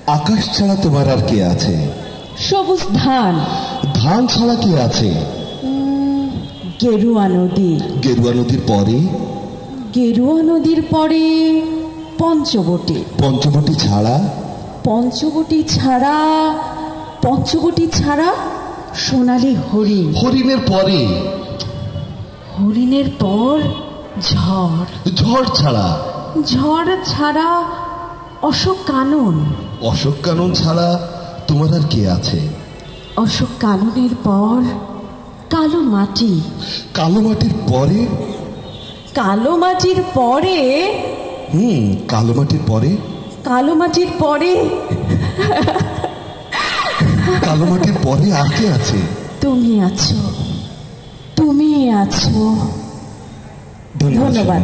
আকাশ ছাড়া তোমার আর কে আছে? সবুজ ধান। ধান ছাড়া কে আছে? গেরুয়া নদী। গেরুয়া নদীর পরে? গেরুয়া নদীর পরে পঞ্চবটি। পঞ্চবটি ছাড়া? পঞ্চবটি ছাড়া, পঞ্চবটি ছাড়া সোনালী হরিণ। হরিণের পরে? হরিণের পর ঝড়। ঝড় ছাড়া? ঝড় ছাড়া অশোক কানন। অশোক কানন ছাড়া তোমার আর কে আছে? অশোক কাননের পর কালো মাটি। কালো মাটির পরে? কালো মাটির পরে? কালো মাটির পরে? কালো মাটির পরে? কালো মাটির পরে আর কে আছে? তুমি আছো, তুমি আছো। ধন্যবাদ।